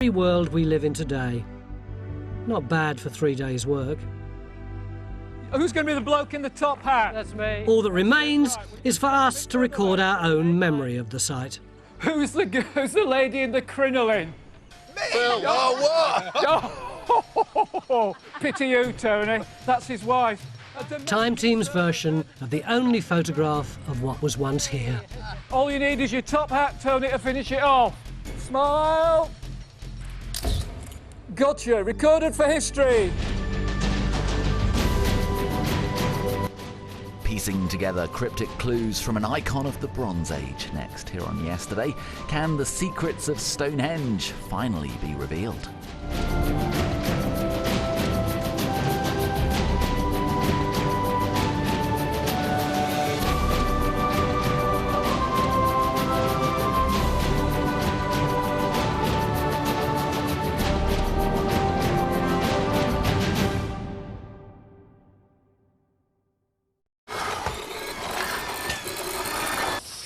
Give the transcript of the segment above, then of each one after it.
world we live in today. Not bad for 3 days' work. Who's going to be the bloke in the top hat? That's me. All that remains is for us to record our own memory of the site. Who's the lady in the crinoline? Me? Oh, Pity you, Tony. That's his wife. Time Team's version of the only photograph of what was once here. All you need is your top hat, Tony, to finish it off. Smile. Gotcha. Recorded for history. Piecing together cryptic clues from an icon of the Bronze Age. Next, here on Yesterday, can the secrets of Stonehenge finally be revealed?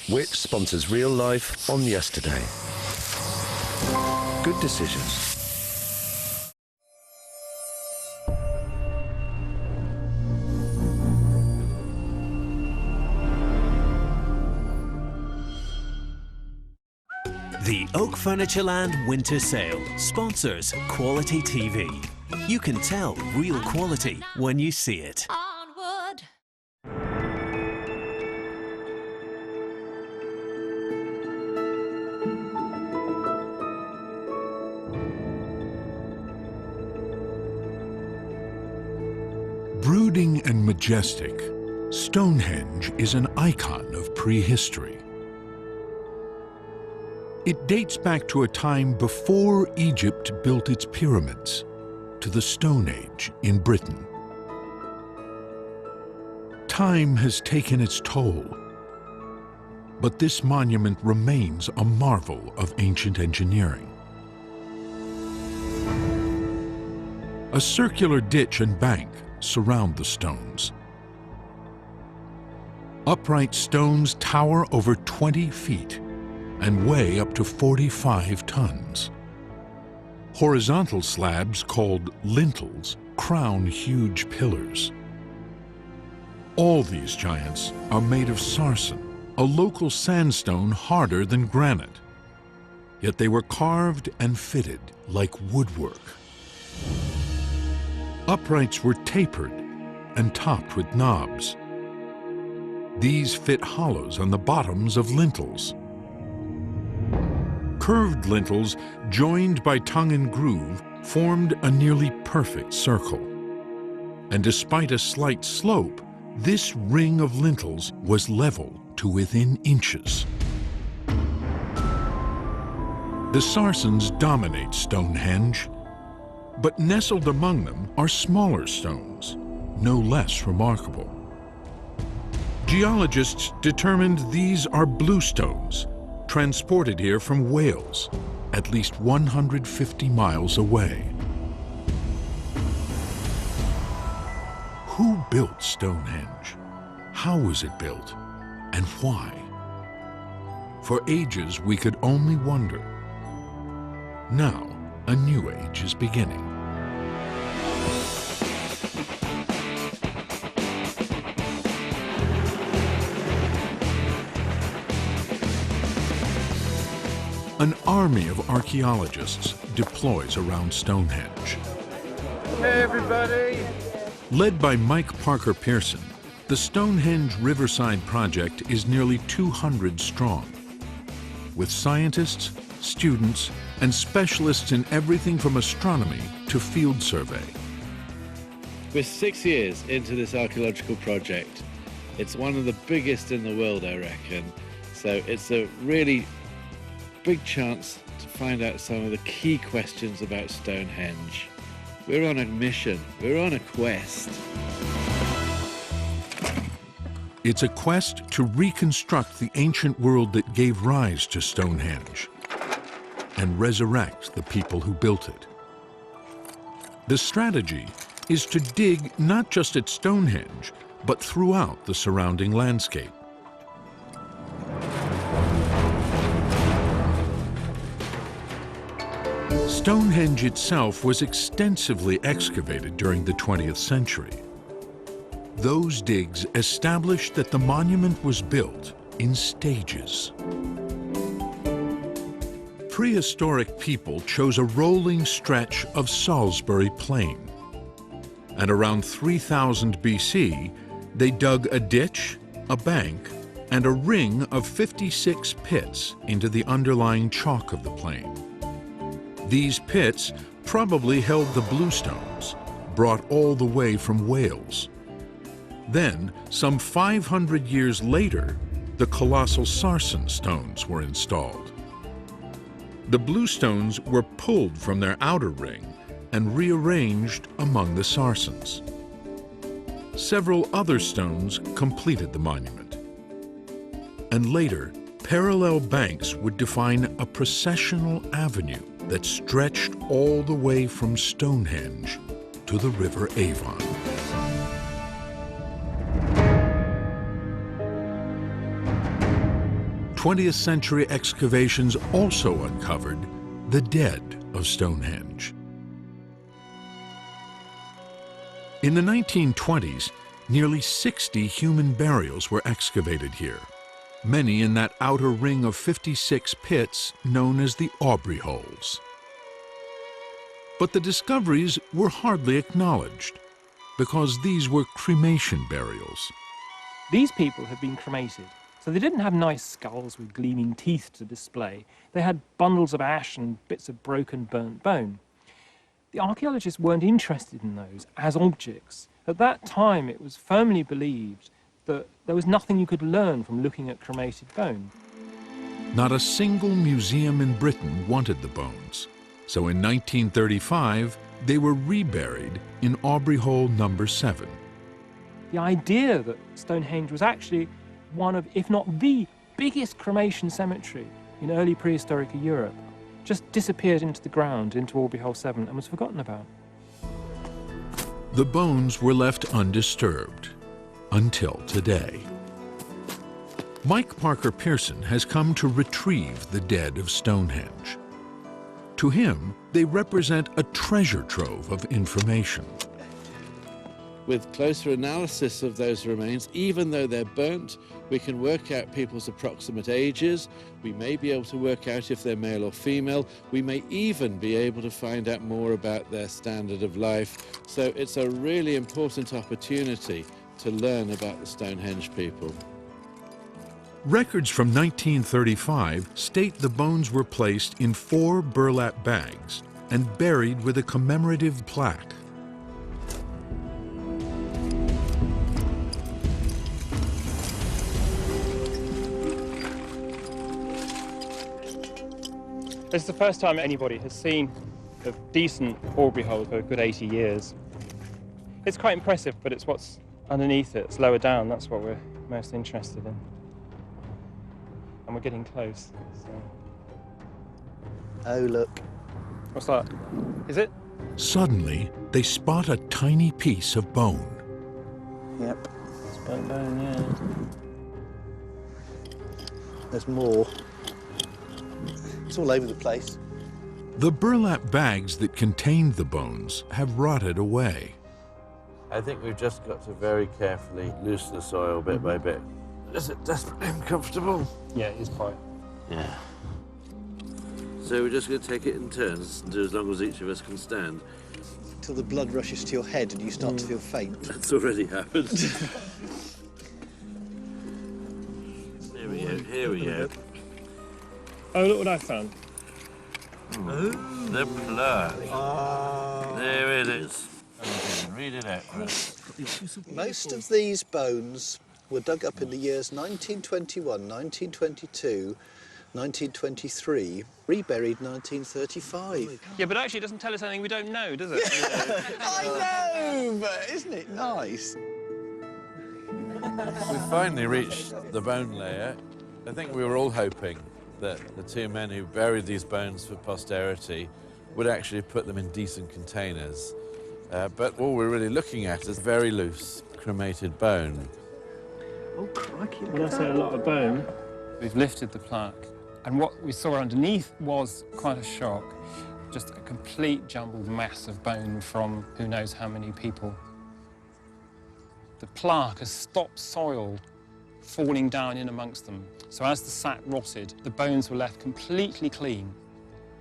Which sponsors real life on Yesterday. Good decisions. The Oak Furnitureland Winter Sale sponsors Quality TV. You can tell real quality when you see it. Onward. Brooding and majestic, Stonehenge is an icon of prehistory. It dates back to a time before Egypt built its pyramids, to the Stone Age in Britain. Time has taken its toll, but this monument remains a marvel of ancient engineering. A circular ditch and bank surround the stones. Upright stones tower over 20 feet and weigh up to 45 tons. Horizontal slabs called lintels crown huge pillars. All these giants are made of sarsen, a local sandstone harder than granite. Yet they were carved and fitted like woodwork. Uprights were tapered and topped with knobs. These fit hollows on the bottoms of lintels. Curved lintels, joined by tongue and groove, formed a nearly perfect circle. And despite a slight slope, this ring of lintels was level to within inches. The sarsens dominate Stonehenge, but nestled among them are smaller stones, no less remarkable. Geologists determined these are bluestones, transported here from Wales, at least 150 miles away. Who built Stonehenge? How was it built? And why? For ages, we could only wonder. Now, a new age is beginning. An army of archaeologists deploys around Stonehenge. Hey, everybody. Led by Mike Parker Pearson, the Stonehenge Riverside Project is nearly 200 strong, with scientists, students, and specialists in everything from astronomy to field survey. We're 6 years into this archaeological project. It's one of the biggest in the world, I reckon. So it's a really big chance to find out some of the key questions about Stonehenge. We're on a mission, we're on a quest. It's a quest to reconstruct the ancient world that gave rise to Stonehenge and resurrect the people who built it. The strategy is to dig not just at Stonehenge, but throughout the surrounding landscape. Stonehenge itself was extensively excavated during the 20th century. Those digs established that the monument was built in stages. Prehistoric people chose a rolling stretch of Salisbury Plain. And around 3000 BC, they dug a ditch, a bank, and a ring of 56 pits into the underlying chalk of the plain. These pits probably held the bluestones, brought all the way from Wales. Then, some 500 years later, the colossal sarsen stones were installed. The bluestones were pulled from their outer ring and rearranged among the sarsens. Several other stones completed the monument. And later, parallel banks would define a processional avenue that stretched all the way from Stonehenge to the River Avon. Twentieth century excavations also uncovered the dead of Stonehenge. In the 1920s, nearly 60 human burials were excavated here, many in that outer ring of 56 pits known as the Aubrey Holes. But the discoveries were hardly acknowledged because these were cremation burials. These people had been cremated, so they didn't have nice skulls with gleaming teeth to display. They had bundles of ash and bits of broken, burnt bone. The archaeologists weren't interested in those as objects. At that time, it was firmly believed that there was nothing you could learn from looking at cremated bone. Not a single museum in Britain wanted the bones, so in 1935 they were reburied in Aubrey Hole number 7. The idea that Stonehenge was actually one of, if not the biggest cremation cemetery in early prehistoric Europe, just disappeared into the ground, into Aubrey Hole 7, and was forgotten about. The bones were left undisturbed until today. Mike Parker Pearson has come to retrieve the dead of Stonehenge. To him, they represent a treasure trove of information. With closer analysis of those remains, even though they're burnt, we can work out people's approximate ages. We may be able to work out if they're male or female. We may even be able to find out more about their standard of life. So it's a really important opportunity to learn about the Stonehenge people. Records from 1935 state the bones were placed in 4 burlap bags and buried with a commemorative plaque. This is the first time anybody has seen a decent Aubrey hole for a good 80 years. It's quite impressive, but it's what's underneath it, it's lower down, that's what we're most interested in. And we're getting close. So. Oh, look. What's that? Is it? Suddenly, they spot a tiny piece of bone. Yep. It's burnt bone, yeah. There's more. It's all over the place. The burlap bags that contained the bones have rotted away. I think we've just got to very carefully loosen the soil bit by bit. Is it desperately uncomfortable? Yeah, it is quite. Yeah. So we're just going to take it in turns and do as long as each of us can stand. Till the blood rushes to your head and you start to feel faint. That's already happened. Here we go, here we go. Oh, look what I found. The plug. There it is. Read it out for us. Most of these bones were dug up in the years 1921, 1922, 1923, reburied 1935. Yeah, but actually it doesn't tell us anything we don't know, does it? I know, but isn't it nice? We finally reached the bone layer. I think we were all hoping that the 2 men who buried these bones for posterity would actually put them in decent containers. But all we're really looking at is very loose cremated bone. Oh, crikey. When I say a lot of bone, we've lifted the plaque. And what we saw underneath was quite a shock. just a complete jumbled mass of bone from who knows how many people. The plaque has stopped soil falling down in amongst them. So as the sack rotted, the bones were left completely clean.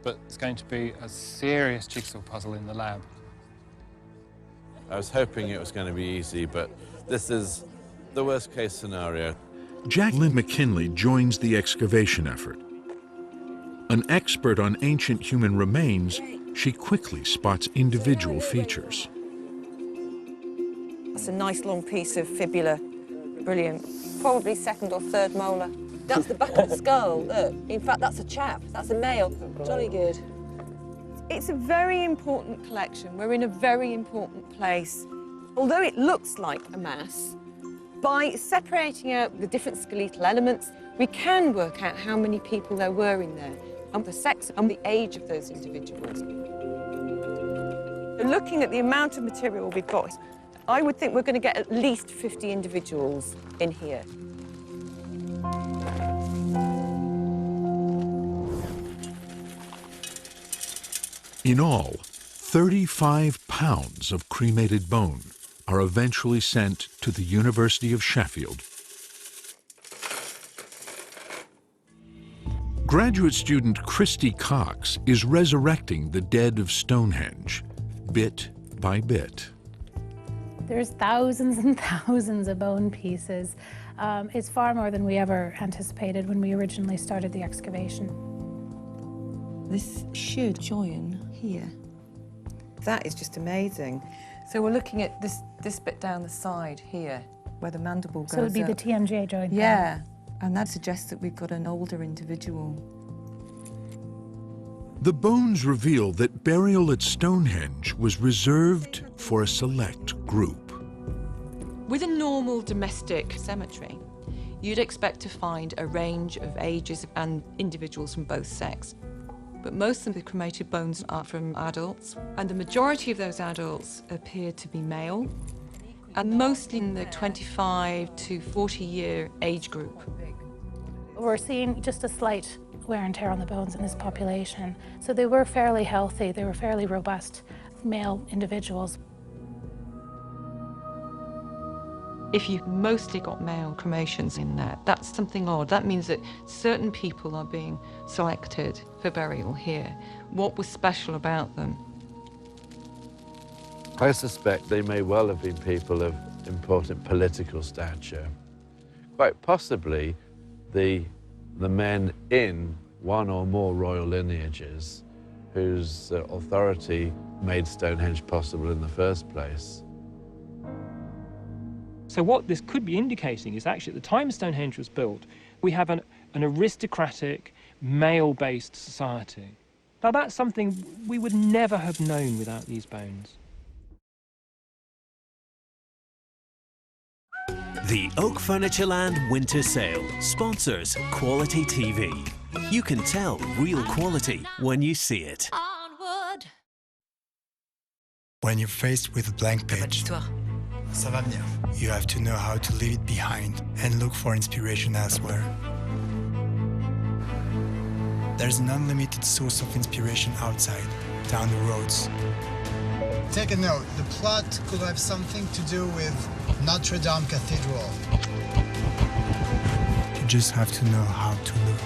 But it's going to be a serious jigsaw puzzle in the lab. I was hoping it was going to be easy, but this is the worst-case scenario. Jacqueline McKinley joins the excavation effort. An expert on ancient human remains, she quickly spots individual features. That's a nice long piece of fibula. Brilliant. Probably second or third molar. That's the back of the skull, look. In fact, that's a chap. That's a male. Jolly good. It's a very important collection. We're in a very important place. Although it looks like a mass, by separating out the different skeletal elements, we can work out how many people there were in there, and the sex and the age of those individuals. Looking at the amount of material we've got, I would think we're going to get at least 50 individuals in here. In all, 35 pounds of cremated bone are eventually sent to the University of Sheffield. Graduate student Christy Cox is resurrecting the dead of Stonehenge, bit by bit. There's thousands and thousands of bone pieces. It's far more than we ever anticipated when we originally started the excavation. This should join here. That is just amazing. So we're looking at this bit down the side here, where the mandible goes up. So it would be the TMJ joint. Yeah, and that suggests that we've got an older individual. The bones reveal that burial at Stonehenge was reserved for a select group. With a normal domestic cemetery, you'd expect to find a range of ages and individuals from both sexes. But most of the cremated bones are from adults, and the majority of those adults appear to be male, and mostly in the 25 to 40-year age group. We're seeing just a slight wear and tear on the bones in this population. So they were fairly healthy, they were fairly robust male individuals. If you've mostly got male cremations in there, that's something odd. That means that certain people are being selected for burial here. What was special about them? I suspect they may well have been people of important political stature. Quite possibly the men in one or more royal lineages whose authority made Stonehenge possible in the first place. So what this could be indicating is actually at the time Stonehenge was built, we have an aristocratic, male-based society. Now that's something we would never have known without these bones. The Oak Furnitureland Winter Sale sponsors Quality TV. You can tell real quality when you see it. Onward. When you're faced with a blank page, ça va venir. You have to know how to leave it behind and look for inspiration elsewhere. There's an unlimited source of inspiration outside, down the roads. Take a note, the plot could have something to do with Notre Dame Cathedral. You just have to know how to look.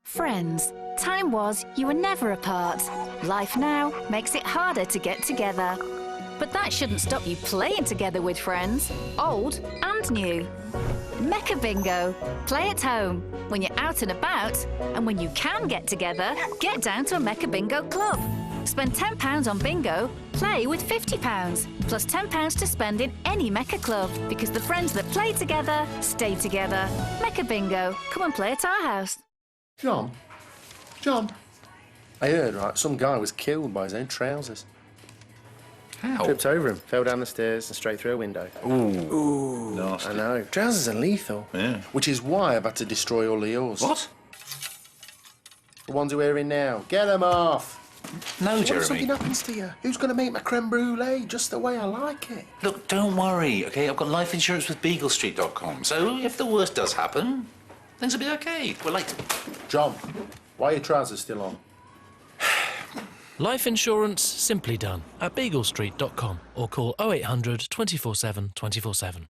Friends, time was you were never apart. Life now makes it harder to get together. But that shouldn't stop you playing together with friends, old and new. Mecca Bingo. Play at home, when you're out and about, and when you can get together, get down to a Mecca Bingo club. Spend £10 on bingo, play with £50, plus £10 to spend in any Mecca club, because the friends that play together, stay together. Mecca Bingo. Come and play at our house. John, I heard, right, some guy was killed by his own trousers. How? Tripped over him, fell down the stairs and straight through a window. Ooh. Nasty. I know. Trousers are lethal. Yeah. Which is why I've had to destroy all of yours. What? The ones we're wearing now. Get them off. No, What Jeremy. if something happens to you? Who's going to make my creme brulee just the way I like it? Look, don't worry, OK? I've got life insurance with BeagleStreet.com, so if the worst does happen, Things will be okay. We're late. John, why are your trousers still on? Life insurance simply done at beaglestreet.com or call 0800 24/7 24/7.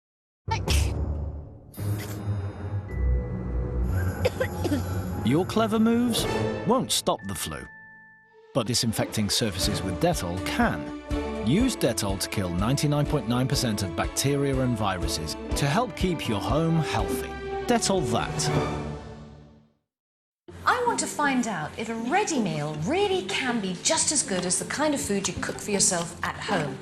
Your clever moves won't stop the flu, but disinfecting surfaces with Dettol can. Use Dettol to kill 99.9% of bacteria and viruses to help keep your home healthy. Dettol that. I want to find out if a ready meal really can be just as good as the kind of food you cook for yourself at home.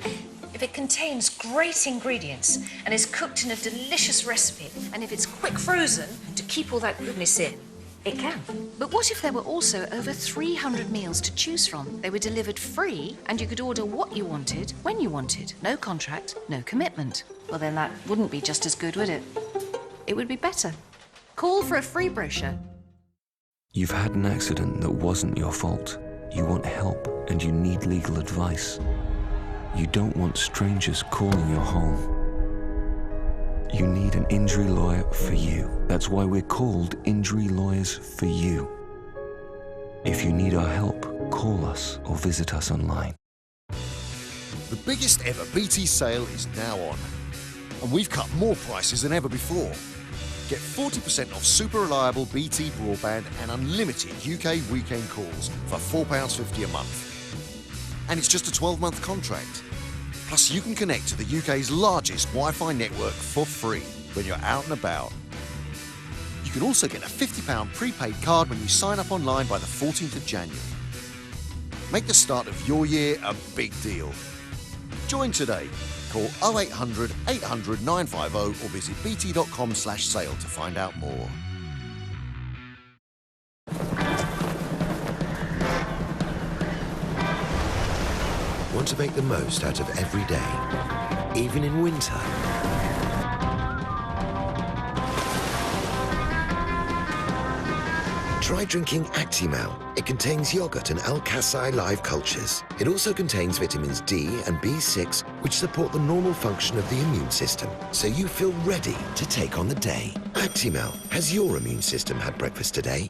If it contains great ingredients and is cooked in a delicious recipe, and if it's quick frozen to keep all that goodness in, it can. But what if there were also over 300 meals to choose from? They were delivered free, and you could order what you wanted, when you wanted. No contract, no commitment. Well, then that wouldn't be just as good, would it? It would be better. Call for a free brochure. You've had an accident that wasn't your fault. You want help and you need legal advice. You don't want strangers calling your home. You need an injury lawyer for you. That's why we're called Injury Lawyers for You. If you need our help, call us or visit us online. The biggest ever BT sale is now on, and we've cut more prices than ever before. Get 40% off super reliable BT broadband and unlimited UK weekend calls for £4.50 a month. And it's just a 12-month contract. Plus, you can connect to the UK's largest Wi-Fi network for free when you're out and about. You can also get a £50 prepaid card when you sign up online by the 14th of January. Make the start of your year a big deal. Join today. Call 0800 800 950 or visit bt.com/sale to find out more. Want to make the most out of every day, even in winter? Try drinking Actimel. It contains yogurt and Alkasai live cultures. It also contains vitamins D and B6, which support the normal function of the immune system, so you feel ready to take on the day. Actimel. Has your immune system had breakfast today?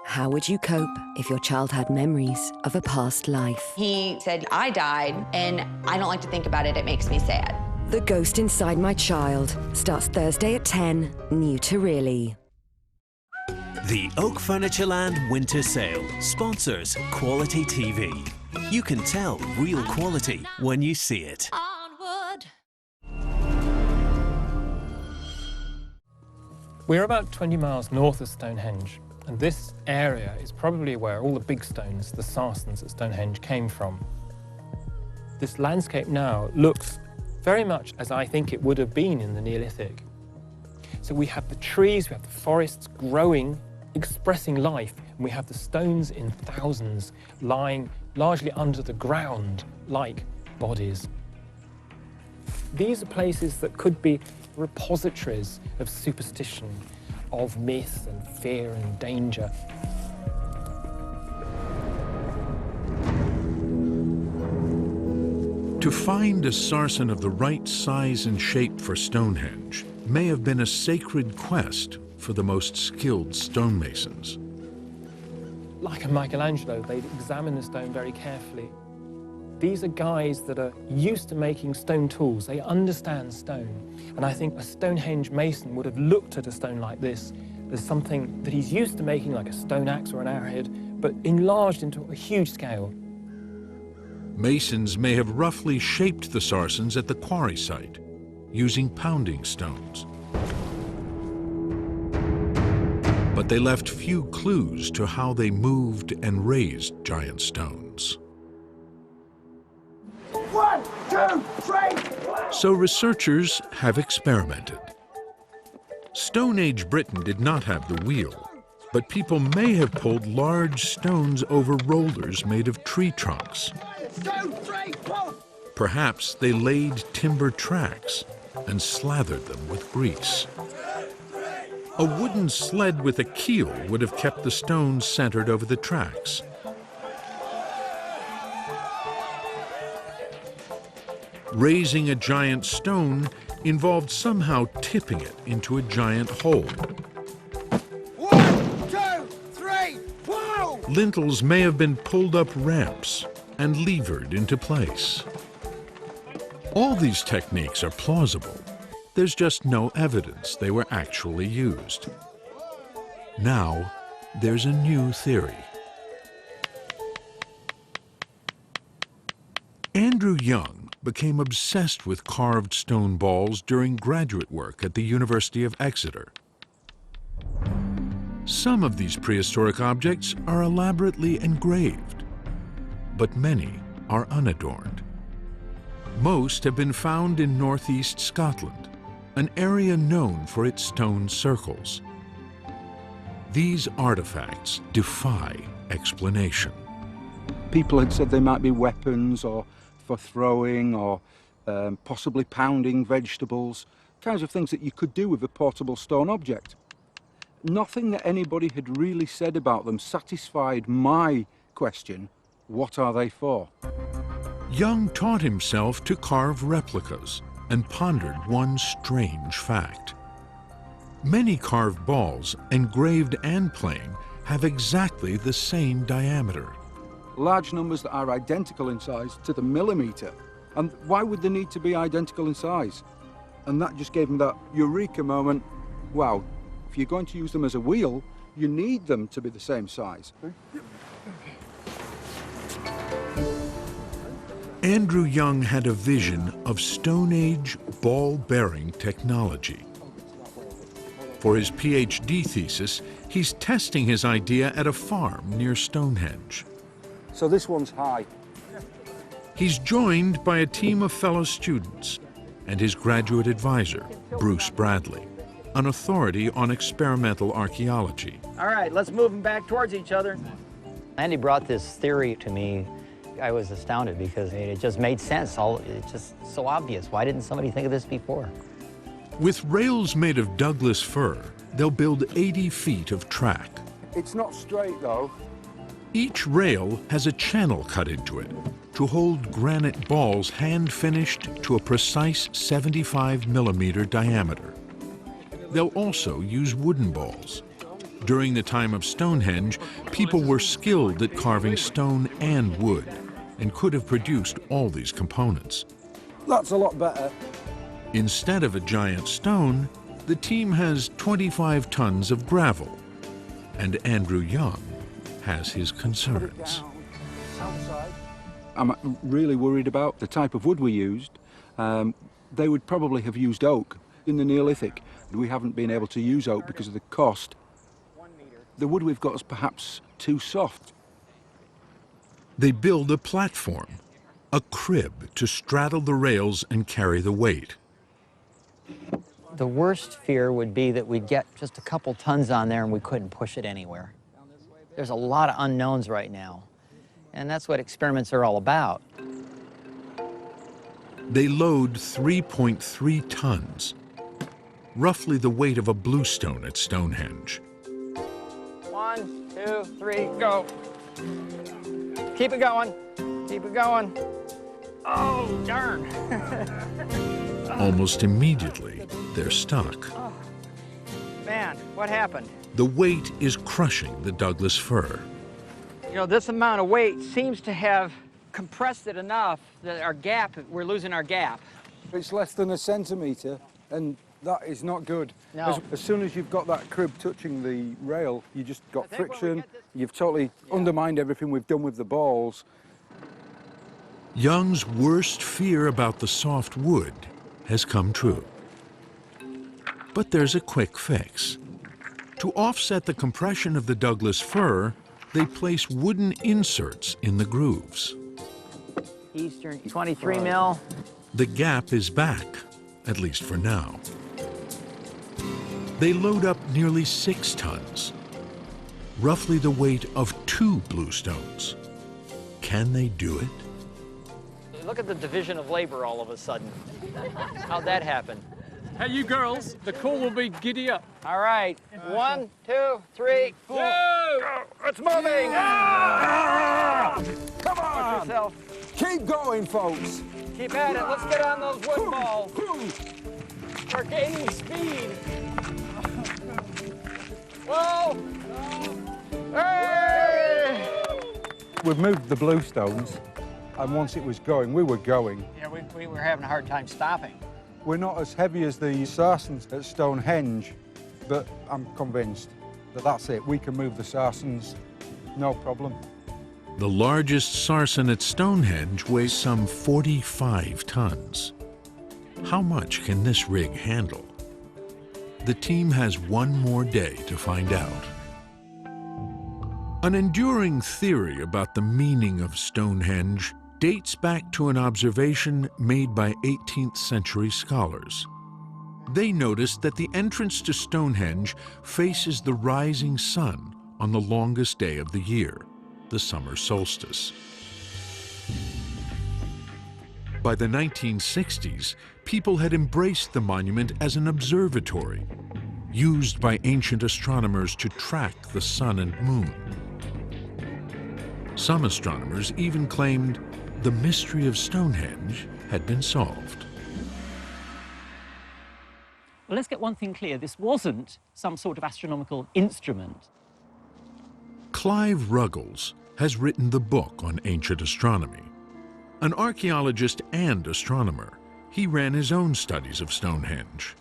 How would you cope if your child had memories of a past life? He said, I died, and I don't like to think about it. It makes me sad. The Ghost Inside My Child starts Thursday at 10, new to really. The Oak Furnitureland Winter Sale sponsors Quality TV. You can tell real quality when you see it. We're about 20 miles north of Stonehenge, and this area is probably where all the big stones, the sarsens at Stonehenge, came from. This landscape now looks very much as I think it would have been in the Neolithic. So we have the trees, we have the forests growing, expressing life, and we have the stones in thousands lying largely under the ground like bodies. These are places that could be repositories of superstition, of myth and fear and danger. To find a sarsen of the right size and shape for Stonehenge may have been a sacred quest for the most skilled stonemasons. Like a Michelangelo, they'd examine the stone very carefully. These are guys that are used to making stone tools. They understand stone. And I think a Stonehenge mason would have looked at a stone like this as something that he's used to making, like a stone axe or an arrowhead, but enlarged into a huge scale. Masons may have roughly shaped the sarsens at the quarry site, using pounding stones. But they left few clues to how they moved and raised giant stones. 1, 2, 3! So researchers have experimented. Stone Age Britain did not have the wheel, but people may have pulled large stones over rollers made of tree trunks. 2, 3, 4! Perhaps they laid timber tracks and slathered them with grease. A wooden sled with a keel would have kept the stones centered over the tracks. Raising a giant stone involved somehow tipping it into a giant hole. 1, 2, 3, whoa! Lintels may have been pulled up ramps and levered into place. All these techniques are plausible. There's just no evidence they were actually used. Now, there's a new theory. Andrew Young became obsessed with carved stone balls during graduate work at the University of Exeter. Some of these prehistoric objects are elaborately engraved, but many are unadorned. Most have been found in northeast Scotland, an area known for its stone circles. These artifacts defy explanation. People had said they might be weapons or for throwing or possibly pounding vegetables, kinds of things that you could do with a portable stone object. Nothing that anybody had really said about them satisfied my question, what are they for? Young taught himself to carve replicas and pondered one strange fact. Many carved balls, engraved and plain, have exactly the same diameter. Large numbers that are identical in size to the millimeter. And why would they need to be identical in size? And that just gave him that eureka moment. Wow, if you're going to use them as a wheel, you need them to be the same size. Andrew Young had a vision of Stone Age ball-bearing technology. For his PhD thesis, he's testing his idea at a farm near Stonehenge. So this one's high. He's joined by a team of fellow students and his graduate advisor, Bruce Bradley, an authority on experimental archaeology. All right, let's move them back towards each other. Andy brought this theory to me. I was astounded because it just made sense. It's just so obvious. Why didn't somebody think of this before? With rails made of Douglas fir, they'll build 80 feet of track. It's not straight, though. Each rail has a channel cut into it to hold granite balls hand-finished to a precise 75-millimeter diameter. They'll also use wooden balls. During the time of Stonehenge, people were skilled at carving stone and wood and could have produced all these components. That's a lot better. Instead of a giant stone, the team has 25 tons of gravel, and Andrew Young has his concerns. I'm really worried about the type of wood we used. They would probably have used oak in the Neolithic. We haven't been able to use oak because of the cost. The wood we've got is perhaps too soft. They build a platform, a crib to straddle the rails and carry the weight. The worst fear would be that we'd get just a couple tons on there and we couldn't push it anywhere. There's a lot of unknowns right now, and that's what experiments are all about. They load 3.3 tons, roughly the weight of a bluestone at Stonehenge. 1, 2, 3, go. Keep it going. Keep it going. Oh, darn. Almost immediately, they're stuck. Oh, man, what happened? The weight is crushing the Douglas fir. You know, this amount of weight seems to have compressed it enough that we're losing our gap. It's less than a centimetre, and that is not good. No. As soon as you've got that crib touching the rail, you just got friction. You've totally undermined everything we've done with the balls. Young's worst fear about the soft wood has come true. But there's a quick fix. To offset the compression of the Douglas fir, they place wooden inserts in the grooves. Eastern 23 mil. The gap is back, at least for now. They load up nearly 6 tons, roughly the weight of 2 bluestones. Can they do it? Look at the division of labor all of a sudden. How'd that happen? Hey, you girls, the call will be giddy up. All right, 1, 2, 3, 4. Go! It's moving! Come on! Watch yourself. Keep going, folks. Keep at it. Let's get on those wood balls. We're gaining speed. Whoa! Hey! We've moved the bluestones, and once it was going, we were going. Yeah, we were having a hard time stopping. We're not as heavy as the sarcens at Stonehenge, but I'm convinced that that's it. We can move the sarcens, no problem. The largest sarsen at Stonehenge weighs some 45 tons. How much can this rig handle? The team has one more day to find out. An enduring theory about the meaning of Stonehenge dates back to an observation made by 18th century scholars. They noticed that the entrance to Stonehenge faces the rising sun on the longest day of the year, the summer solstice. By the 1960s, people had embraced the monument as an observatory, used by ancient astronomers to track the sun and moon. Some astronomers even claimed the mystery of Stonehenge had been solved. Well, let's get one thing clear. This wasn't some sort of astronomical instrument. Clive Ruggles has written the book on ancient astronomy. An archaeologist and astronomer, he ran his own studies of Stonehenge.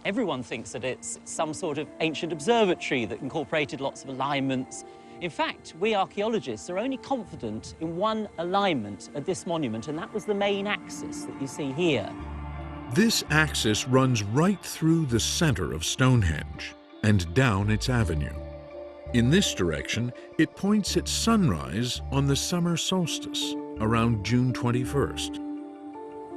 Everyone thinks that it's some sort of ancient observatory that incorporated lots of alignments. In fact, we archaeologists are only confident in one alignment at this monument, and that was the main axis that you see here. This axis runs right through the center of Stonehenge and down its avenue. In this direction, it points at sunrise on the summer solstice, around June 21st.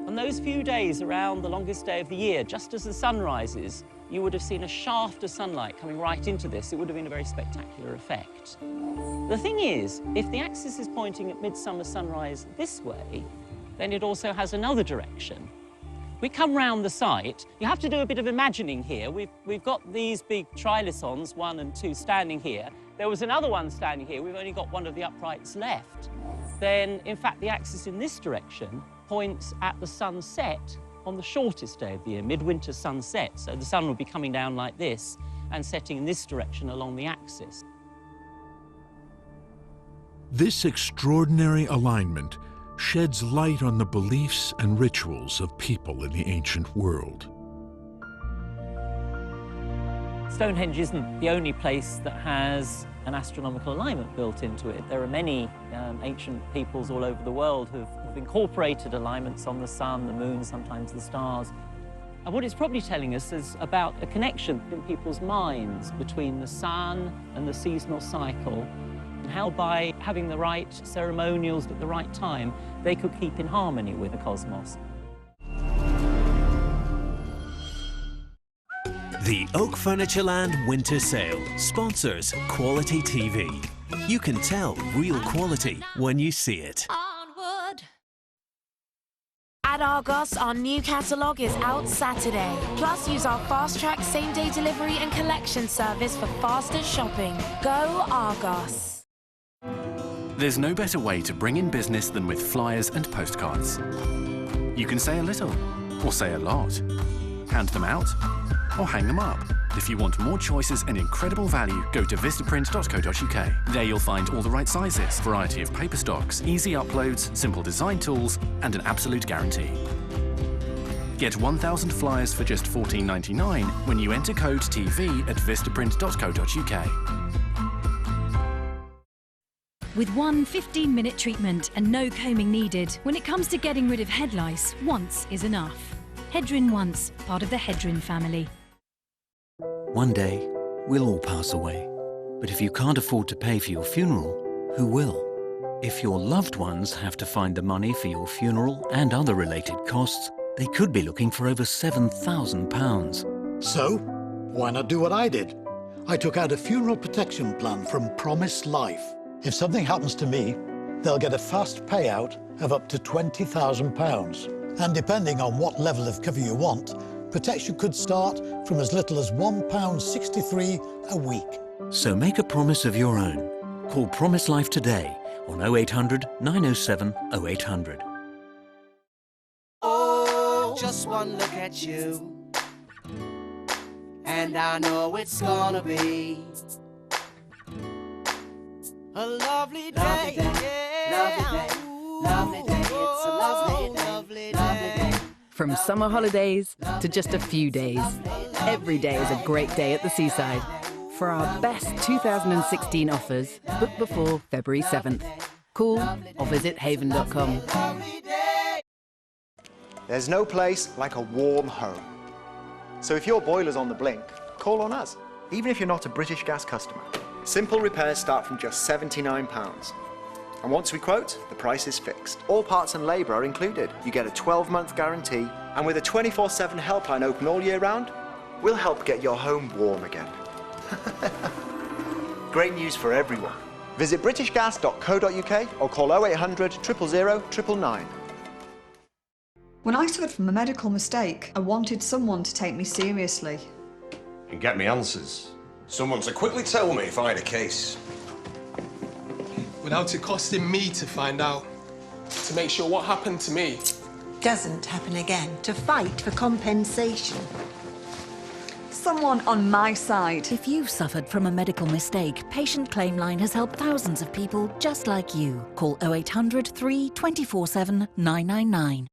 On those few days around the longest day of the year, just as the sun rises, you would have seen a shaft of sunlight coming right into this. It would have been a very spectacular effect. The thing is, if the axis is pointing at midsummer sunrise this way, then it also has another direction. We come round the site. You have to do a bit of imagining here. We've got these big trilithons, 1 and 2, standing here. There was another one standing here. We've only got one of the uprights left. Then, in fact, the axis in this direction points at the sunset on the shortest day of the year, midwinter sunset. So the sun will be coming down like this and setting in this direction along the axis. This extraordinary alignment sheds light on the beliefs and rituals of people in the ancient world. Stonehenge isn't the only place that has an astronomical alignment built into it. There are many ancient peoples all over the world who've incorporated alignments on the sun, the moon, sometimes the stars. And what it's probably telling us is about a connection in people's minds between the sun and the seasonal cycle, and how by having the right ceremonials at the right time, they could keep in harmony with the cosmos. The Oak Furnitureland Winter Sale sponsors Quality TV. You can tell real quality when you see it. At Argos, our new catalogue is out Saturday. Plus, use our fast-track same-day delivery and collection service for faster shopping. Go Argos. There's no better way to bring in business than with flyers and postcards. You can say a little, or say a lot. Hand them out, or hang them up. If you want more choices and incredible value, go to vistaprint.co.uk. There you'll find all the right sizes, variety of paper stocks, easy uploads, simple design tools, and an absolute guarantee. Get 1,000 flyers for just $14.99 when you enter code TV at vistaprint.co.uk. With one 15-minute treatment and no combing needed, when it comes to getting rid of head lice, once is enough. Hedrin Once, part of the Hedrin family. One day, we'll all pass away. But if you can't afford to pay for your funeral, who will? If your loved ones have to find the money for your funeral and other related costs, they could be looking for over £7,000. So, why not do what I did? I took out a funeral protection plan from Promise Life. If something happens to me, they'll get a fast payout of up to £20,000. And depending on what level of cover you want, protection could start from as little as £1.63 a week. So make a promise of your own. Call Promise Life today on 0800 907 0800. Oh, just one look at you, and I know it's gonna be a lovely day. Lovely day, lovely day, it's a lovely day. From summer holidays to just a few days, every day is a great day at the seaside. For our best 2016 offers, book before February 7th. Call or visit haven.com. There's no place like a warm home. So if your boiler's on the blink, call on us, even if you're not a British Gas customer. Simple repairs start from just £79. And once we quote, the price is fixed. All parts and labour are included. You get a 12-month guarantee, and with a 24/7 helpline open all year round, we'll help get your home warm again. Great news for everyone. Visit britishgas.co.uk or call 0800 000 999. When I suffered from a medical mistake, I wanted someone to take me seriously. And get me answers. Someone to quickly tell me if I had a case. Without it costing me to find out. To make sure what happened to me doesn't happen again. To fight for compensation. Someone on my side. If you've suffered from a medical mistake, Patient Claim Line has helped thousands of people just like you. Call 0800 3 24/7 999.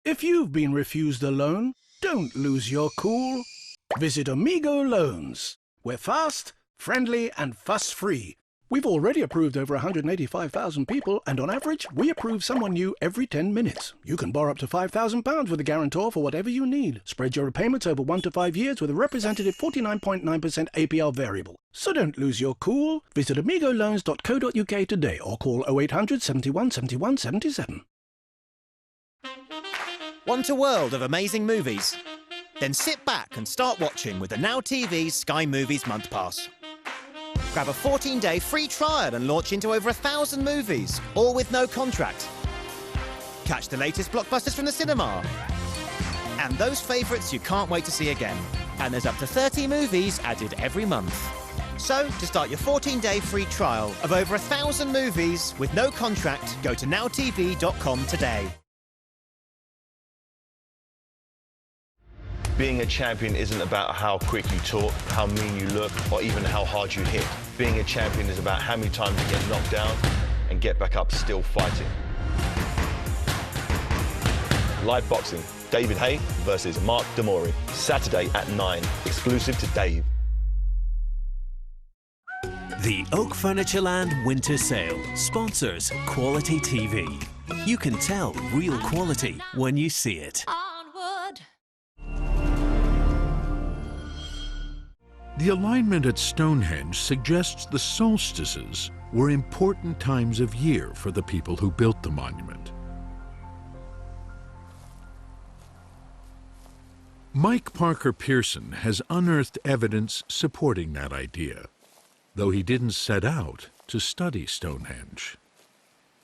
If you've been refused a loan, don't lose your cool. Visit Amigo Loans. We're fast, friendly and fuss-free. We've already approved over 185,000 people, and on average, we approve someone new every 10 minutes. You can borrow up to £5,000 with a guarantor for whatever you need. Spread your repayments over 1 to 5 years with a representative 49.9% APR variable. So don't lose your cool. Visit amigoloans.co.uk today or call 0800 71 71 77. Want a world of amazing movies? Then sit back and start watching with the Now TV Sky Movies Month Pass. Grab a 14-day free trial and launch into over 1,000 movies, all with no contract. Catch the latest blockbusters from the cinema. And those favourites you can't wait to see again. And there's up to 30 movies added every month. So, to start your 14-day free trial of over 1,000 movies with no contract, go to nowtv.com today. Being a champion isn't about how quick you talk, how mean you look, or even how hard you hit. Being a champion is about how many times you get knocked down and get back up still fighting. Live boxing, David Hay versus Mark Demori, Saturday at 9, exclusive to Dave. The Oak Furnitureland Winter Sale sponsors Quality TV. You can tell real quality when you see it. The alignment at Stonehenge suggests the solstices were important times of year for the people who built the monument. Mike Parker Pearson has unearthed evidence supporting that idea, though he didn't set out to study Stonehenge.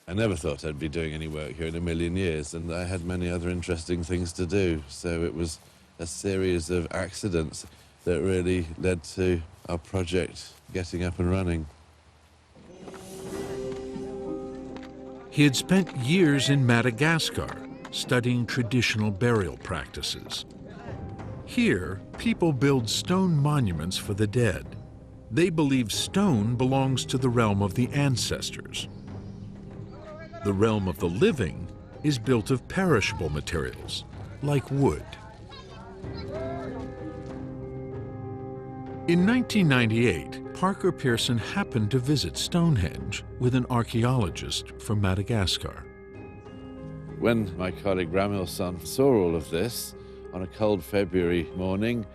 I never thought I'd be doing any work here in a million years, and I had many other interesting things to do, so it was a series of accidents that really led to our project getting up and running. He had spent years in Madagascar studying traditional burial practices. Here, people build stone monuments for the dead. They believe stone belongs to the realm of the ancestors. The realm of the living is built of perishable materials, like wood. In 1998, Parker Pearson happened to visit Stonehenge with an archaeologist from Madagascar. When my colleague Ramil-san saw all of this on a cold February morning,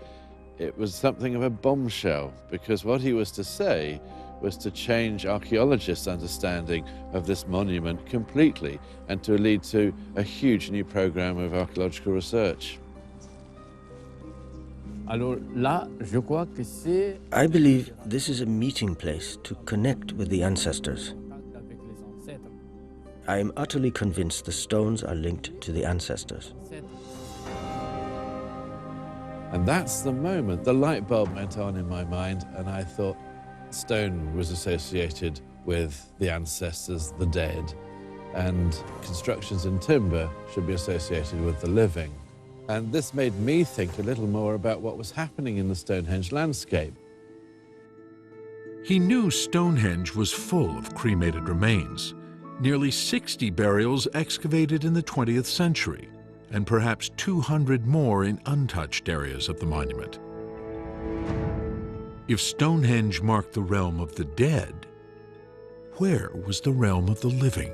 it was something of a bombshell, because what he was to say was to change archaeologists' understanding of this monument completely and to lead to a huge new program of archaeological research. I believe this is a meeting place to connect with the ancestors. I am utterly convinced the stones are linked to the ancestors. And that's the moment the light bulb went on in my mind, and I thought stone was associated with the ancestors, the dead, and constructions in timber should be associated with the living. And this made me think a little more about what was happening in the Stonehenge landscape. He knew Stonehenge was full of cremated remains, nearly 60 burials excavated in the 20th century, and perhaps 200 more in untouched areas of the monument. If Stonehenge marked the realm of the dead, where was the realm of the living?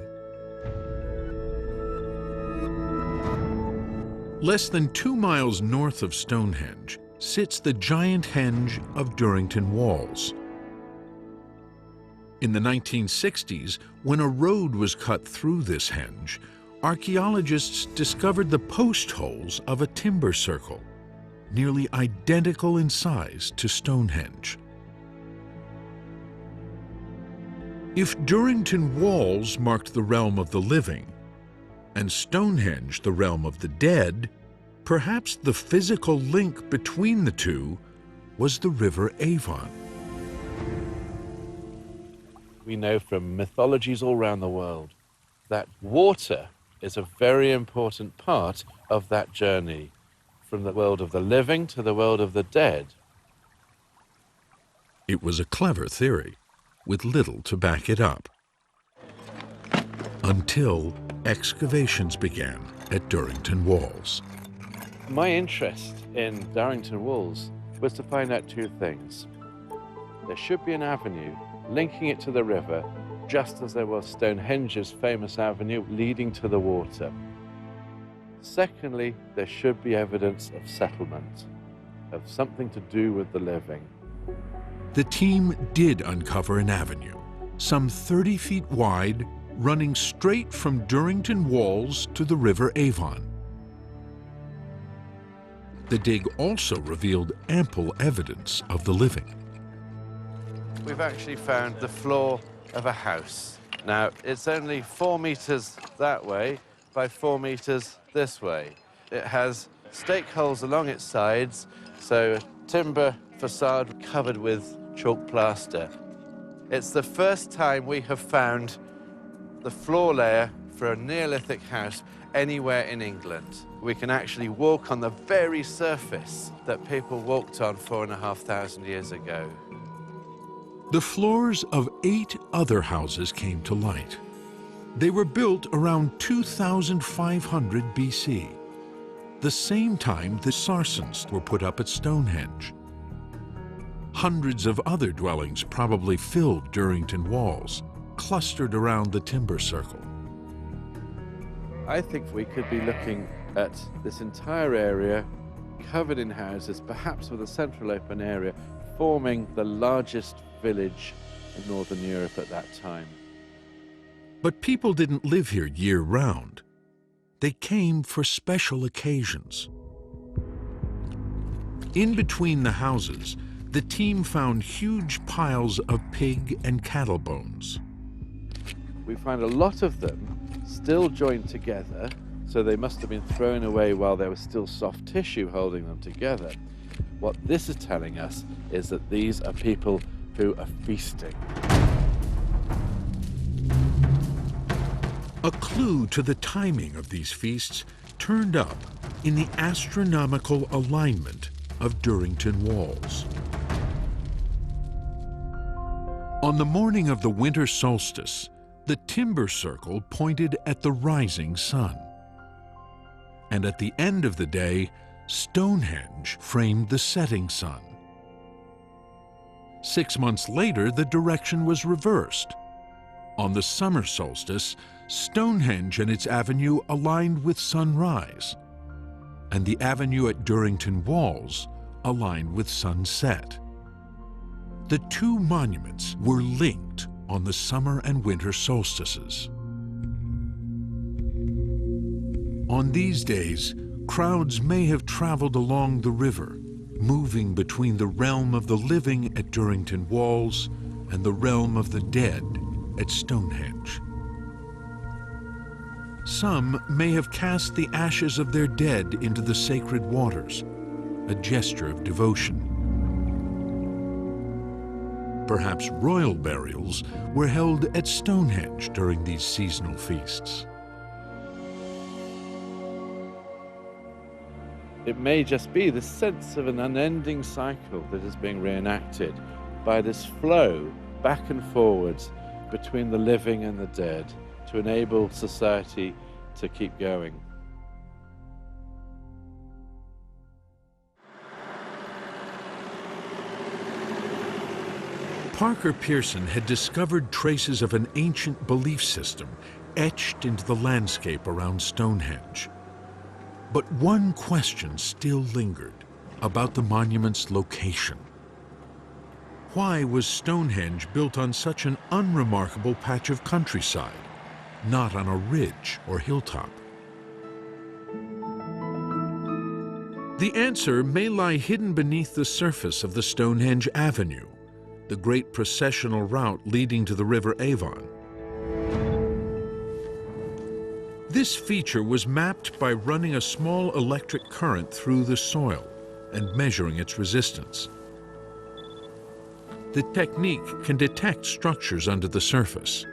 Less than 2 miles north of Stonehenge sits the giant henge of Durrington Walls. In the 1960s, when a road was cut through this henge, archaeologists discovered the post holes of a timber circle, nearly identical in size to Stonehenge. If Durrington Walls marked the realm of the living, and Stonehenge the realm of the dead, perhaps the physical link between the two was the River Avon. We know from mythologies all around the world that water is a very important part of that journey from the world of the living to the world of the dead. It was a clever theory, with little to back it up. Until excavations began at Durrington Walls. My interest in Durrington Walls was to find out two things. There should be an avenue linking it to the river, just as there was Stonehenge's famous avenue leading to the water. Secondly, there should be evidence of settlement, of something to do with the living. The team did uncover an avenue, some 30 feet wide, running straight from Durrington Walls to the River Avon. The dig also revealed ample evidence of the living. We've actually found the floor of a house. Now, it's only 4 meters that way by 4 meters this way. It has stake holes along its sides, so a timber facade covered with chalk plaster. It's the first time we have found the floor layer for a Neolithic house anywhere in England. We can actually walk on the very surface that people walked on 4,500 years ago. The floors of 8 other houses came to light. They were built around 2500 BC, the same time the sarcens were put up at Stonehenge. Hundreds of other dwellings probably filled Durrington Walls, clustered around the timber circle. I think we could be looking at this entire area covered in houses, perhaps with a central open area, forming the largest village in Northern Europe at that time. But people didn't live here year-round. They came for special occasions. In between the houses, the team found huge piles of pig and cattle bones. We find a lot of them still joined together, so they must have been thrown away while there was still soft tissue holding them together. What this is telling us is that these are people who are feasting. A clue to the timing of these feasts turned up in the astronomical alignment of Durrington Walls. On the morning of the winter solstice, the timber circle pointed at the rising sun. And at the end of the day, Stonehenge framed the setting sun. 6 months later, the direction was reversed. On the summer solstice, Stonehenge and its avenue aligned with sunrise, and the avenue at Durrington Walls aligned with sunset. The two monuments were linked on the summer and winter solstices. On these days, crowds may have traveled along the river, moving between the realm of the living at Durrington Walls and the realm of the dead at Stonehenge. Some may have cast the ashes of their dead into the sacred waters, a gesture of devotion. perhaps royal burials, were held at Stonehenge during these seasonal feasts. It may just be the sense of an unending cycle that is being reenacted by this flow back and forwards between the living and the dead to enable society to keep going. Parker Pearson had discovered traces of an ancient belief system etched into the landscape around Stonehenge. But one question still lingered about the monument's location. Why was Stonehenge built on such an unremarkable patch of countryside, not on a ridge or hilltop? The answer may lie hidden beneath the surface of the Stonehenge Avenue, the great processional route leading to the River Avon. This feature was mapped by running a small electric current through the soil and measuring its resistance. The technique can detect structures under the surface.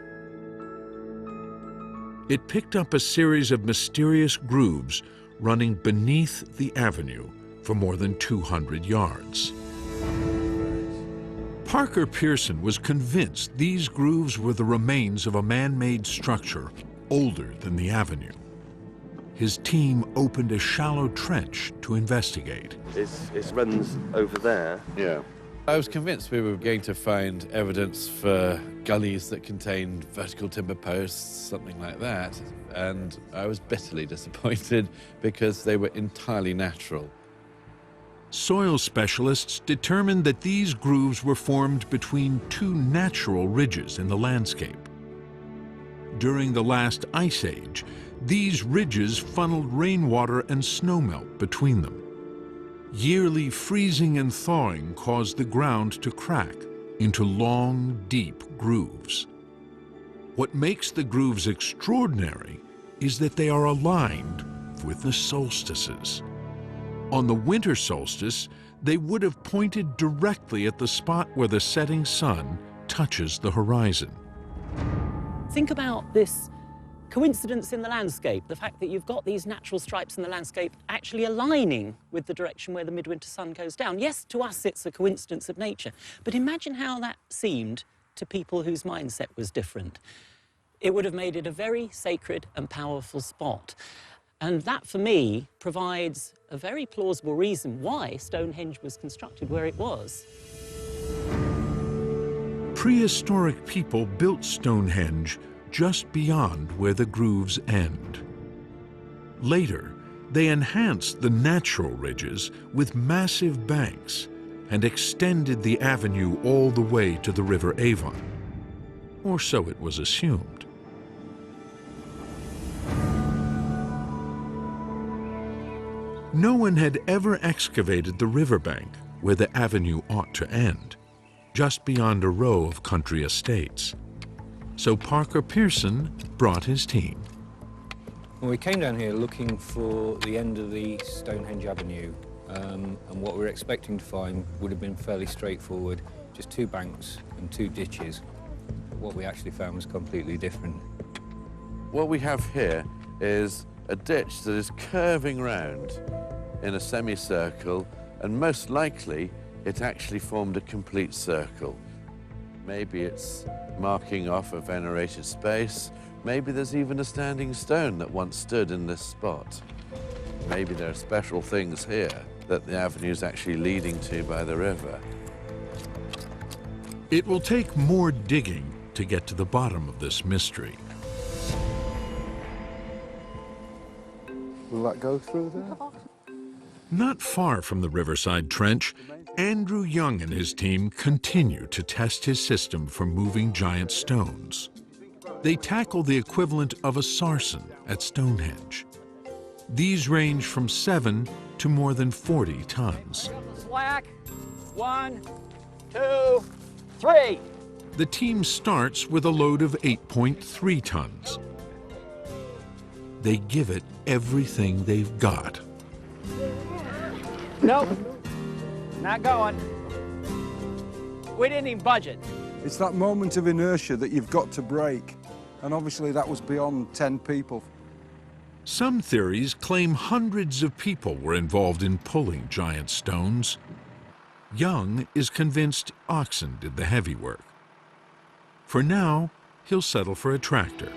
It picked up a series of mysterious grooves running beneath the avenue for more than 200 yards. Parker Pearson was convinced these grooves were the remains of a man-made structure older than the avenue. His team opened a shallow trench to investigate. It runs over there. Yeah. I was convinced we were going to find evidence for gullies that contained vertical timber posts, something like that, and I was bitterly disappointed because they were entirely natural. Soil specialists determined that these grooves were formed between two natural ridges in the landscape. During the last ice age, these ridges funneled rainwater and snowmelt between them. Yearly freezing and thawing caused the ground to crack into long, deep grooves. What makes the grooves extraordinary is that they are aligned with the solstices. On the winter solstice, they would have pointed directly at the spot where the setting sun touches the horizon. Think about this coincidence in the landscape, the fact that you've got these natural stripes in the landscape actually aligning with the direction where the midwinter sun goes down. Yes, to us it's a coincidence of nature, but imagine how that seemed to people whose mindset was different. It would have made it a very sacred and powerful spot. And that, for me, provides a very plausible reason why Stonehenge was constructed where it was. Prehistoric people built Stonehenge just beyond where the grooves end. Later, they enhanced the natural ridges with massive banks and extended the avenue all the way to the River Avon. Or so it was assumed. No one had ever excavated the riverbank where the avenue ought to end, just beyond a row of country estates. So Parker Pearson brought his team. Well, we came down here looking for the end of the Stonehenge Avenue, and what we were expecting to find would have been fairly straightforward, just two banks and two ditches. What we actually found was completely different. What we have here is a ditch that is curving round in a semicircle, and most likely it actually formed a complete circle. Maybe it's marking off a venerated space. Maybe there's even a standing stone that once stood in this spot. Maybe there are special things here that the avenue is actually leading to by the river. It will take more digging to get to the bottom of this mystery. Will that go through there? Not far from the Riverside Trench, Andrew Young and his team continue to test his system for moving giant stones. They tackle the equivalent of a sarsen at Stonehenge. These range from 7 to more than 40 tons. Slack. 1, 2, 3. The team starts with a load of 8.3 tons. They give it everything they've got. Nope, not going. We didn't even budget. It's that moment of inertia that you've got to break. And obviously that was beyond 10 people. Some theories claim hundreds of people were involved in pulling giant stones. Young is convinced oxen did the heavy work. For now, he'll settle for a tractor.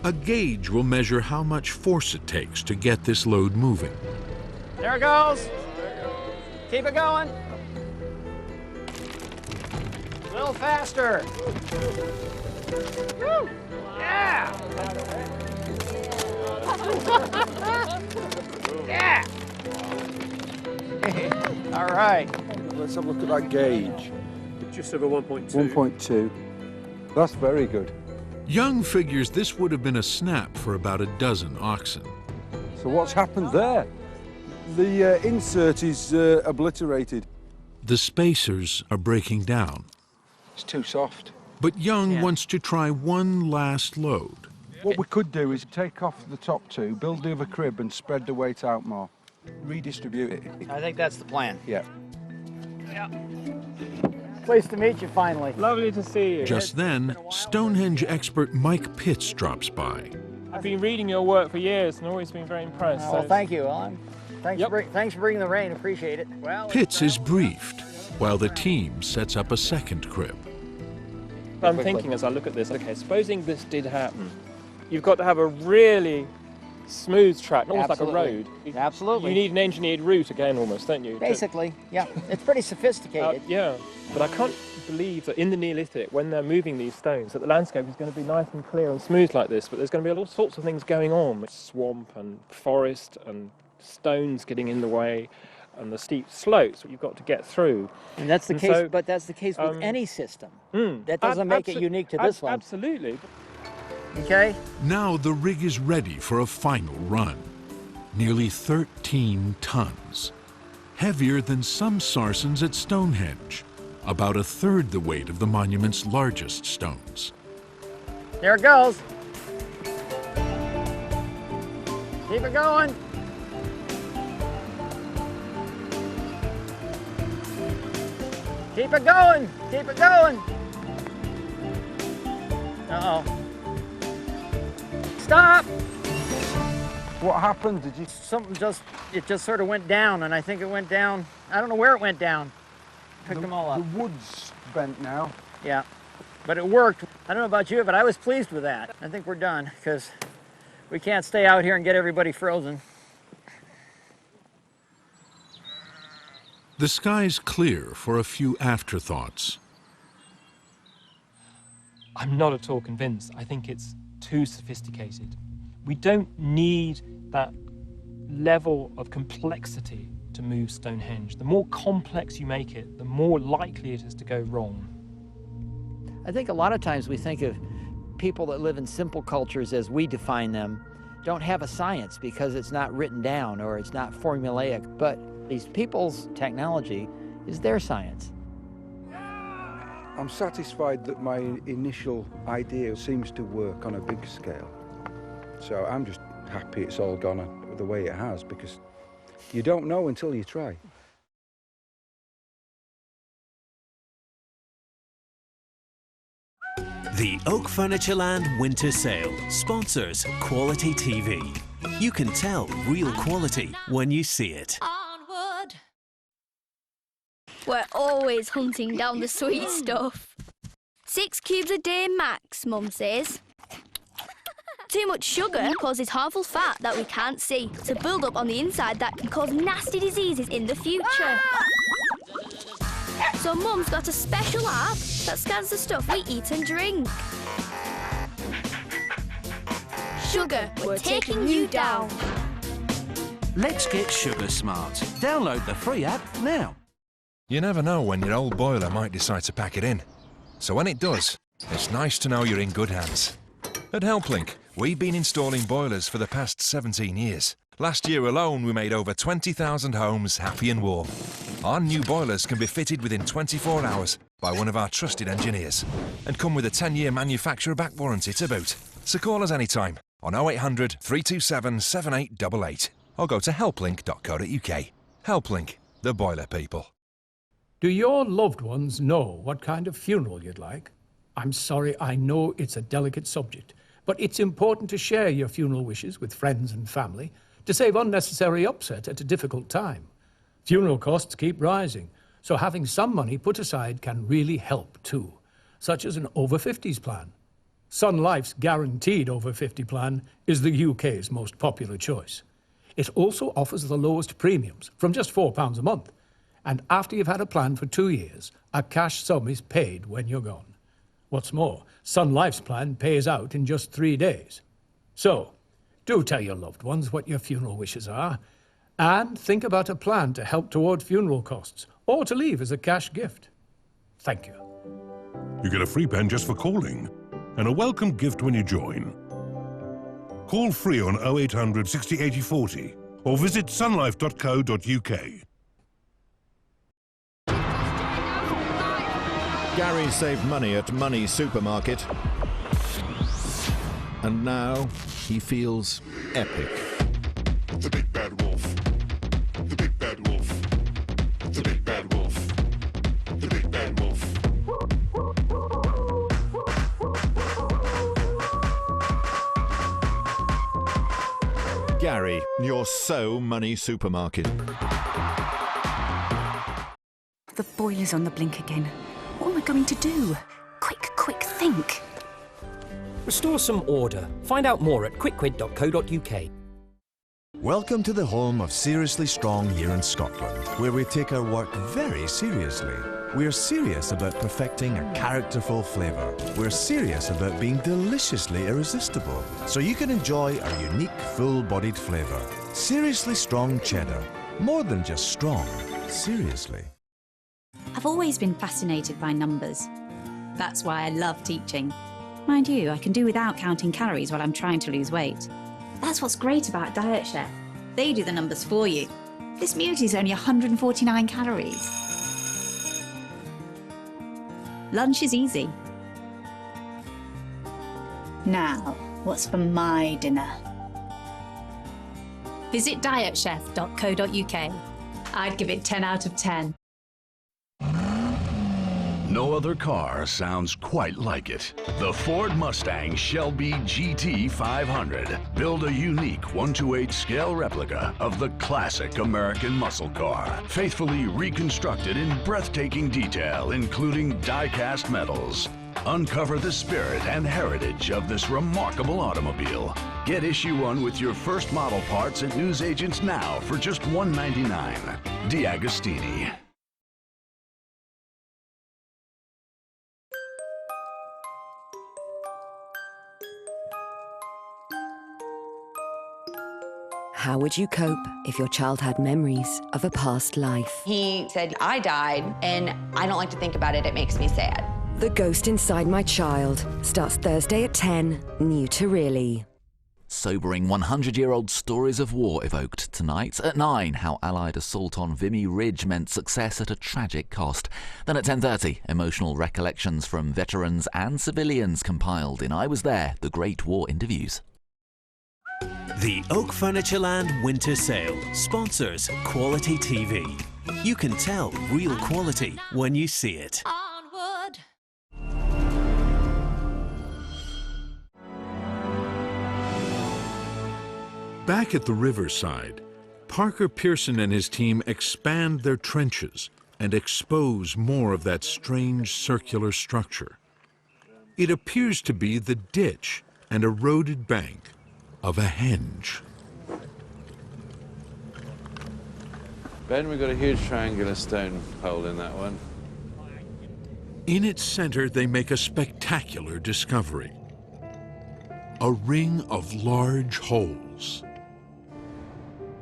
A gauge will measure how much force it takes to get this load moving. There it goes. Keep it going. A little faster. Woo. Yeah. Yeah. All right. Let's have a look at that gauge. Just over 1.2. 1.2. That's very good. Young figures this would have been a snap for about a dozen oxen. So what's happened there? The insert is obliterated. The spacers are breaking down. It's too soft. But Young wants to try one last load. What we could do is take off the top two, build the other crib and spread the weight out more. Redistribute it. I think that's the plan. Yeah. Yeah. Pleased to meet you finally. Lovely to see you. Just then, Stonehenge expert Mike Pitts drops by. I've been reading your work for years and always been very impressed. Well, thank you, Alan. Thanks for bringing the rain. Appreciate it. Well, Pitts is briefed, while the team sets up a second crib. I'm thinking as I look at this, okay, supposing this did happen, you've got to have a really smooth track, almost like a road. Absolutely. You need an engineered route again, almost, don't you? Basically, yeah. It's pretty sophisticated. Yeah, but I can't believe that in the Neolithic, when they're moving these stones, that the landscape is going to be nice and clear and smooth like this, but there's going to be all sorts of things going on. Swamp and forest and stones getting in the way and the steep slopes that you've got to get through. And that's the case, but that's the case with any system. That doesn't make it unique to this one. Absolutely. Okay. Now the rig is ready for a final run. Nearly 13 tons. Heavier than some sarsens at Stonehenge. About a third the weight of the monument's largest stones. There it goes. Keep it going. Keep it going. Keep it going. Uh-oh. Stop! What happened? Did you... Something it just sort of went down, and I think it went down. I don't know where it went down. Picked them all up. The wood's bent now. Yeah, but it worked. I don't know about you, but I was pleased with that. I think we're done, because we can't stay out here and get everybody frozen. The sky's clear for a few afterthoughts. I'm not at all convinced. I think it's too sophisticated. We don't need that level of complexity to move Stonehenge. The more complex you make it, the more likely it is to go wrong. I think a lot of times we think of people that live in simple cultures as we define them don't have a science because it's not written down or it's not formulaic, but these people's technology is their science. I'm satisfied that my initial idea seems to work on a big scale. So I'm just happy it's all gone the way it has, because you don't know until you try. The Oak Furnitureland Winter Sale sponsors Quality TV. You can tell real quality when you see it. We're always hunting down the sweet stuff. 6 cubes a day max, Mum says. Too much sugar causes harmful fat that we can't see to build up on the inside that can cause nasty diseases in the future. So Mum's got a special app that scans the stuff we eat and drink. Sugar, we're taking you down. Let's get sugar smart. Download the free app now. You never know when your old boiler might decide to pack it in. So when it does, it's nice to know you're in good hands. At HelpLink, we've been installing boilers for the past 17 years. Last year alone, we made over 20,000 homes happy and warm. Our new boilers can be fitted within 24 hours by one of our trusted engineers and come with a 10-year manufacturer-backed warranty to boot. So call us anytime on 0800 327 7888 or go to helplink.co.uk. HelpLink, the boiler people. Do your loved ones know what kind of funeral you'd like? I'm sorry, I know it's a delicate subject, but it's important to share your funeral wishes with friends and family to save unnecessary upset at a difficult time. Funeral costs keep rising, so having some money put aside can really help too, such as an over 50s plan. Sun Life's guaranteed over 50 plan is the UK's most popular choice. It also offers the lowest premiums, from just £4 a month. And after you've had a plan for 2 years, a cash sum is paid when you're gone. What's more, Sun Life's plan pays out in just 3 days. So, do tell your loved ones what your funeral wishes are, and think about a plan to help toward funeral costs, or to leave as a cash gift. Thank you. You get a free pen just for calling, and a welcome gift when you join. Call free on 0800 60 80 40 or visit sunlife.co.uk. Gary saved money at Money Supermarket, and now he feels epic. The big bad wolf. The big bad wolf. The big bad wolf. The big bad wolf. Gary, you're so Money Supermarket. The boiler's on the blink again. What am I going to do? Quick, think. Restore some order. Find out more at quickquid.co.uk. Welcome to the home of Seriously Strong here in Scotland, where we take our work very seriously. We're serious about perfecting a characterful flavour. We're serious about being deliciously irresistible, so you can enjoy our unique full-bodied flavour. Seriously Strong Cheddar. More than just strong, seriously. I've always been fascinated by numbers. That's why I love teaching. Mind you, I can do without counting calories while I'm trying to lose weight. That's what's great about Diet Chef. They do the numbers for you. This smoothie's only 149 calories. Lunch is easy. Now, what's for my dinner? Visit dietchef.co.uk. I'd give it 10 out of 10. No other car sounds quite like it. The Ford Mustang Shelby GT 500. Build a unique 1:8 scale replica of the classic American muscle car. Faithfully reconstructed in breathtaking detail, including die-cast metals. Uncover the spirit and heritage of this remarkable automobile. Get issue 1 with your first model parts at newsagents now for just $199. D'Agostini. How would you cope if your child had memories of a past life? He said, I died, and I don't like to think about it. It makes me sad. The Ghost Inside My Child starts Thursday at 10, new to really. Sobering 100-year-old stories of war evoked tonight. At 9, how Allied assault on Vimy Ridge meant success at a tragic cost. Then at 10:30, emotional recollections from veterans and civilians compiled in I Was There, the Great War Interviews. The Oak Furnitureland Winter Sale sponsors Quality TV. You can tell real quality when you see it. Onward. Back at the riverside, Parker Pearson and his team expand their trenches and expose more of that strange circular structure. It appears to be the ditch and eroded bank of a henge. Ben, we've got a huge triangular stone hole in that one. In its center, they make a spectacular discovery. A ring of large holes.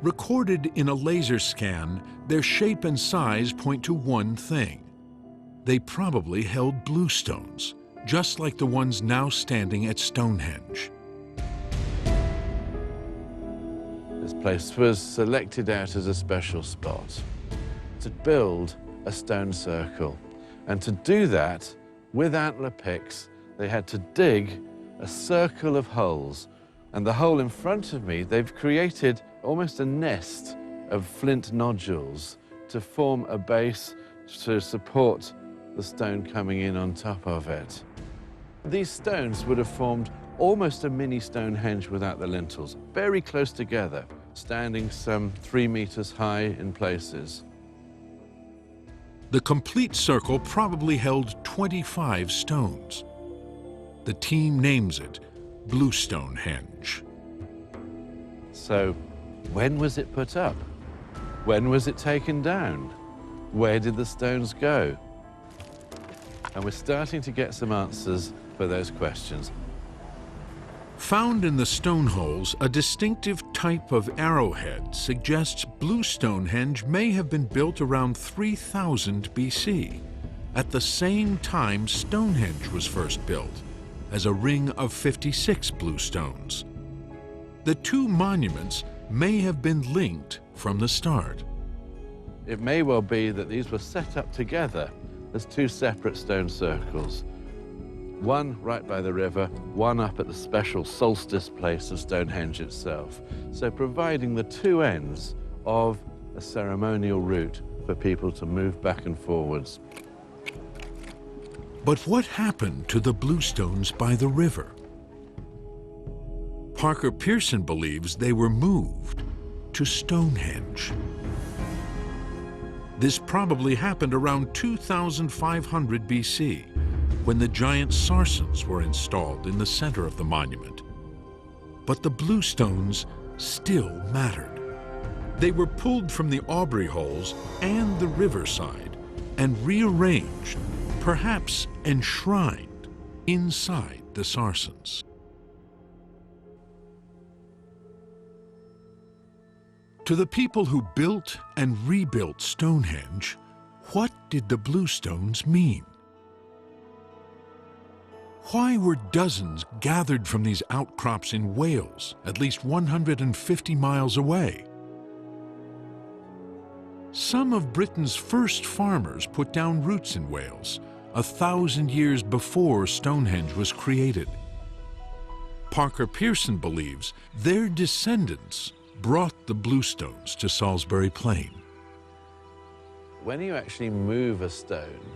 Recorded in a laser scan, their shape and size point to one thing. They probably held bluestones, just like the ones now standing at Stonehenge. This place was selected out as a special spot to build a stone circle. And to do that, with antler picks, they had to dig a circle of holes. And the hole in front of me, they've created almost a nest of flint nodules to form a base to support the stone coming in on top of it. These stones would have formed almost a mini Stonehenge without the lintels, very close together, standing some 3 meters high in places. The complete circle probably held 25 stones. The team names it Blue Stonehenge. So, when was it put up? When was it taken down? Where did the stones go? And we're starting to get some answers for those questions. Found in the stone holes, a distinctive type of arrowhead suggests Blue Stonehenge may have been built around 3000 BC, at the same time Stonehenge was first built, as a ring of 56 blue stones. The two monuments may have been linked from the start. It may well be that these were set up together as two separate stone circles. One right by the river, one up at the special solstice place of Stonehenge itself. So providing the two ends of a ceremonial route for people to move back and forwards. But what happened to the blue stones by the river? Parker Pearson believes they were moved to Stonehenge. This probably happened around 2500 BC, when the giant sarsens were installed in the center of the monument. But the blue stones still mattered. They were pulled from the Aubrey holes and the riverside and rearranged, perhaps enshrined, inside the sarsens. To the people who built and rebuilt Stonehenge, what did the blue stones mean? Why were dozens gathered from these outcrops in Wales, at least 150 miles away? Some of Britain's first farmers put down roots in Wales, 1,000 years before Stonehenge was created. Parker Pearson believes their descendants brought the blue stones to Salisbury Plain. When you actually move a stone,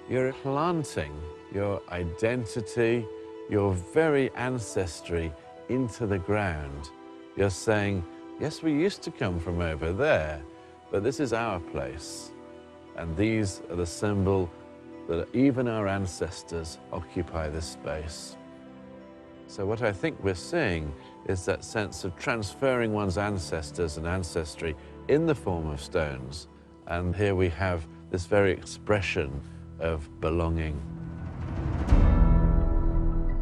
you're planting your identity, your very ancestry into the ground. You're saying, yes, we used to come from over there, but this is our place. And these are the symbol that even our ancestors occupy this space. So what I think we're seeing is that sense of transferring one's ancestors and ancestry in the form of stones. And here we have this very expression of belonging.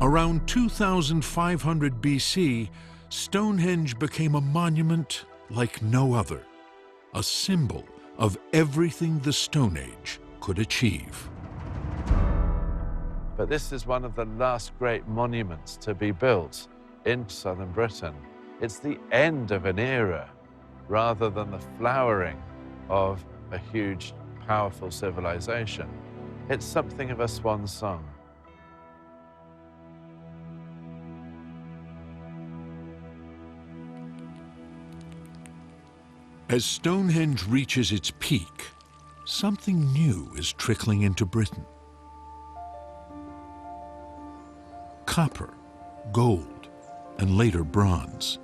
Around 2500 BC, Stonehenge became a monument like no other, a symbol of everything the Stone Age could achieve. But this is one of the last great monuments to be built in southern Britain. It's the end of an era rather than the flowering of a huge, powerful civilization. It's something of a swan song. As Stonehenge reaches its peak, something new is trickling into Britain. Copper, gold, and later bronze.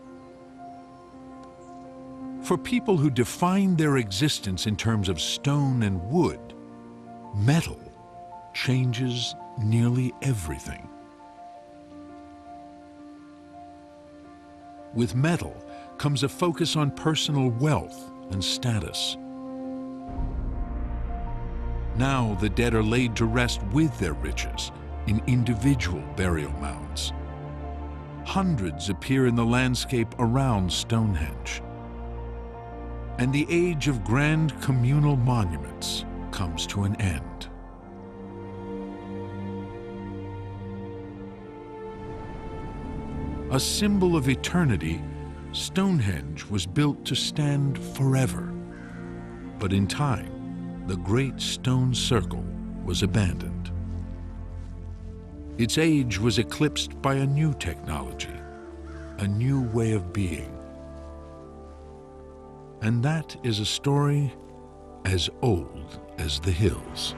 For people who define their existence in terms of stone and wood, metal changes nearly everything. With metal comes a focus on personal wealth and status. Now the dead are laid to rest with their riches in individual burial mounds. Hundreds appear in the landscape around Stonehenge. And the age of grand communal monuments comes to an end. A symbol of eternity, Stonehenge was built to stand forever. But in time, the great stone circle was abandoned. Its age was eclipsed by a new technology, a new way of being. And that is a story as old as the hills.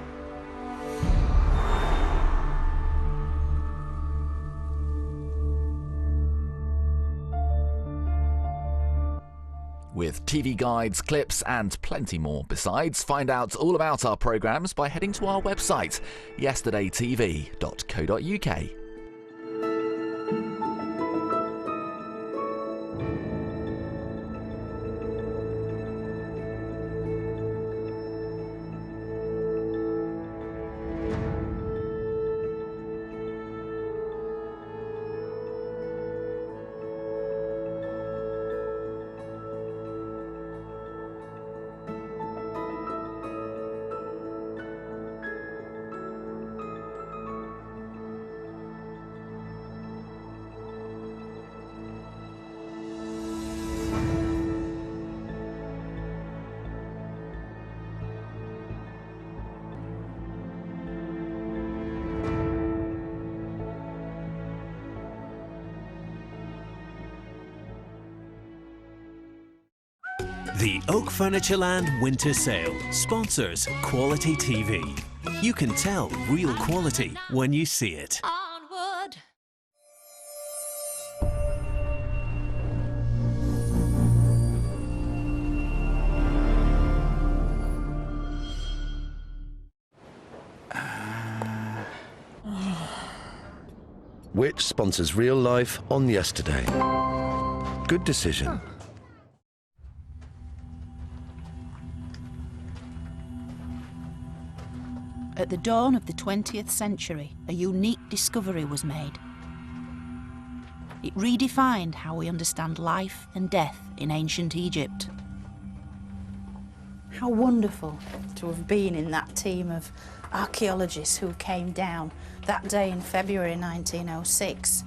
With TV guides, clips and plenty more besides. Find out all about our programmes by heading to our website, yesterdaytv.co.uk. The Oak Furnitureland Winter Sale sponsors Quality TV. You can tell real quality when you see it. Onward. Which sponsors real life on yesterday. Good decision. At the dawn of the 20th century, a unique discovery was made. It redefined how we understand life and death in ancient Egypt. How wonderful to have been in that team of archaeologists who came down that day in February 1906